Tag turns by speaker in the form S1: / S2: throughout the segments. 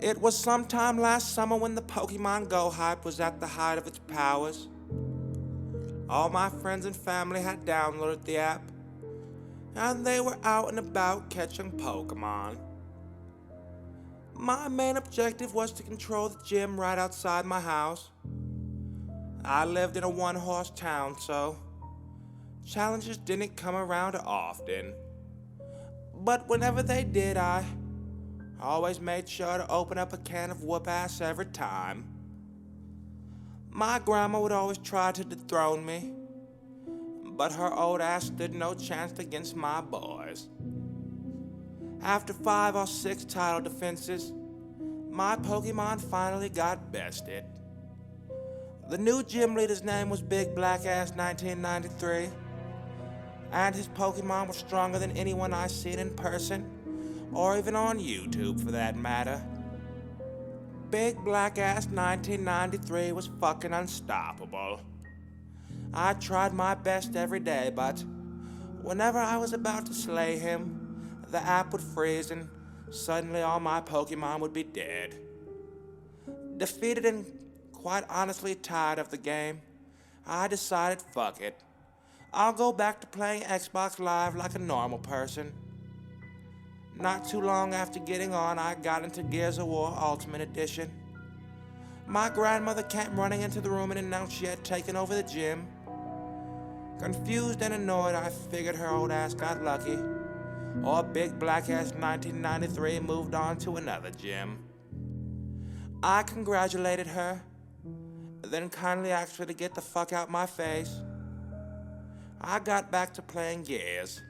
S1: It was sometime last summer when the Pokemon Go hype was at the height of its powers. All my friends and family had downloaded the app, and they were out and about catching Pokemon. My main objective was to control the gym right outside my house. I lived in a one-horse town, so challenges didn't come around often. But whenever they did, I always made sure to open up a can of whoop ass every time. My grandma would always try to dethrone me, but her old ass stood no chance against my boys. After 5 or 6 title defenses, my Pokemon finally got bested. The new gym leader's name was Big Black Ass 1993, and his Pokemon were stronger than anyone I've seen in person, or even on YouTube for that matter. Big Black Ass 1993 was fucking unstoppable. I tried my best every day, but whenever I was about to slay him, the app would freeze and suddenly all my Pokemon would be dead. Defeated and quite honestly tired of the game, I decided fuck it. I'll go back to playing Xbox Live like a normal person. Not too long after getting on, I got into Gears of War Ultimate Edition. My grandmother came running into the room and announced she had taken over the gym. Confused and annoyed, I figured her old ass got lucky, or Big Black Ass 1993 moved on to another gym. I congratulated her, then kindly asked her to get the fuck out my face. I got back to playing Gears.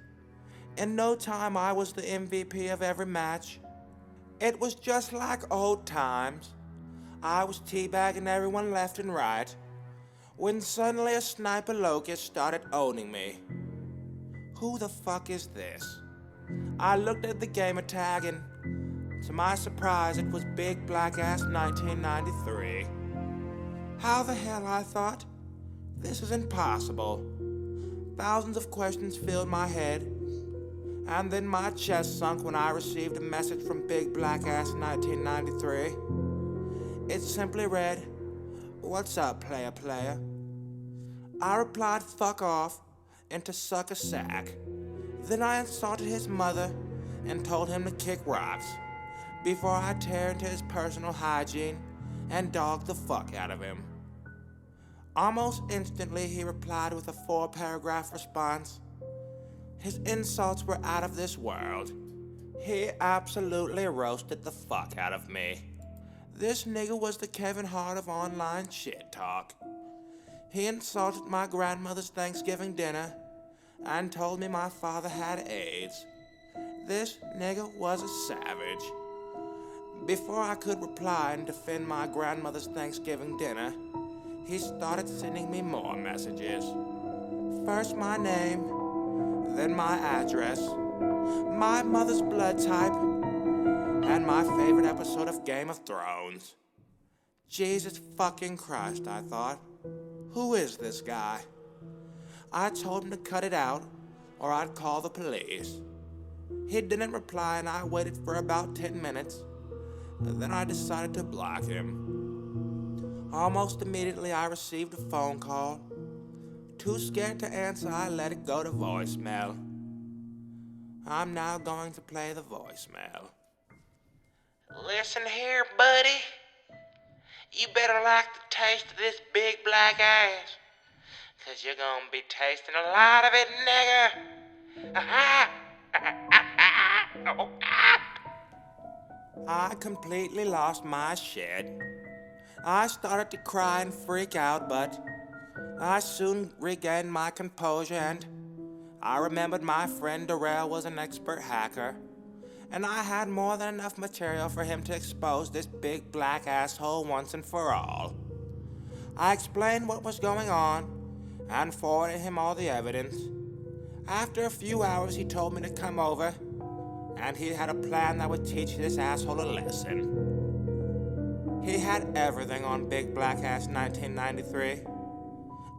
S1: In no time, I was the MVP of every match. It was just like old times. I was teabagging everyone left and right, when suddenly a sniper locust started owning me. Who the fuck is this? I looked at the gamer tag and, to my surprise, it was Big Black Ass 1993. How the hell, I thought? This is impossible. Thousands of questions filled my head, and then my chest sunk when I received a message from Big Black Ass 1993. It simply read, "What's up, player?" I replied, "Fuck off," and to suck a sack. Then I insulted his mother and told him to kick rocks before I tear into his personal hygiene and dog the fuck out of him. Almost instantly, he replied with a 4-paragraph response. His insults were out of this world. He absolutely roasted the fuck out of me. This nigga was the Kevin Hart of online shit talk. He insulted my grandmother's Thanksgiving dinner and told me my father had AIDS. This nigga was a savage. Before I could reply and defend my grandmother's Thanksgiving dinner, he started sending me more messages. First my name, then my address, my mother's blood type, and my favorite episode of Game of Thrones. Jesus fucking Christ, I thought. Who is this guy? I told him to cut it out, or I'd call the police. He didn't reply, and I waited for about 10 minutes. Then I decided to block him. Almost immediately, I received a phone call. Too scared to answer, I let it go to voicemail. I'm now going to play the voicemail. "Listen here, buddy. You better like the taste of this big black ass, 'cause you're gonna be tasting a lot of it, nigga." I completely lost my shit. I started to cry and freak out, but I soon regained my composure, and I remembered my friend Darrell was an expert hacker, and I had more than enough material for him to expose this big black asshole once and for all. I explained what was going on and forwarded him all the evidence. After a few hours, he told me to come over, and he had a plan that would teach this asshole a lesson. He had everything on Big Black Ass 1993.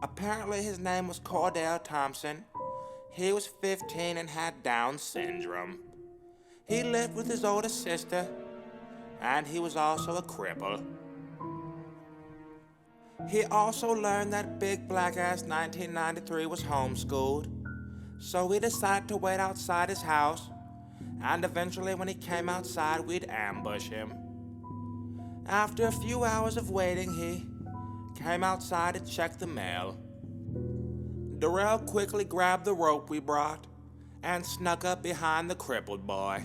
S1: Apparently his name was Cordell Thompson. He was 15 and had Down syndrome. He lived with his older sister. and he was also a cripple. He also learned that big black ass 1993 was homeschooled, so we decided to wait outside his house, and eventually when he came outside, we'd ambush him. After a few hours of waiting, he came outside to check the mail. Darrell quickly grabbed the rope we brought and snuck up behind the crippled boy.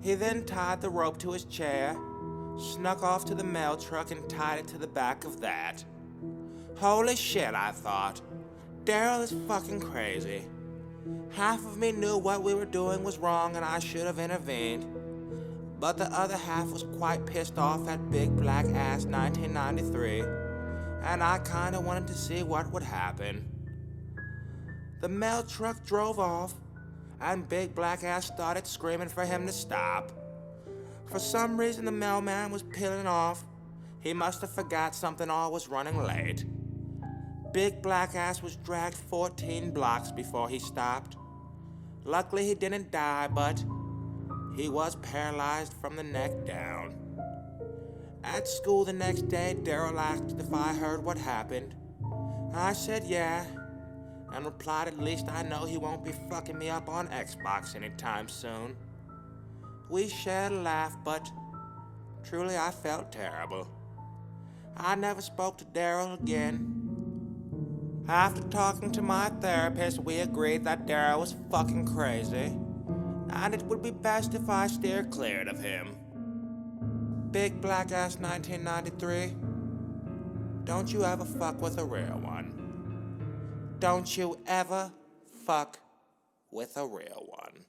S1: He then tied the rope to his chair, snuck off to the mail truck and tied it to the back of that. Holy shit, I thought. Darrell is fucking crazy. Half of me knew what we were doing was wrong and I should have intervened, but the other half was quite pissed off at big black ass 1993, and I kinda wanted to see what would happen. The mail truck drove off, and big black ass started screaming for him to stop. For some reason, the mailman was peeling off. He must have forgot something or was running late. Big black ass was dragged 14 blocks before he stopped. Luckily, he didn't die, but he was paralyzed from the neck down. At school the next day, Darrell asked if I heard what happened. I said yeah, and replied at least I know he won't be fucking me up on Xbox anytime soon. We shared a laugh, but truly I felt terrible. I never spoke to Darrell again. After talking to my therapist, we agreed that Darrell was fucking crazy, and it would be best if I steer clear of him. Big black ass 1993, don't you ever fuck with a real one. Don't you ever fuck with a real one.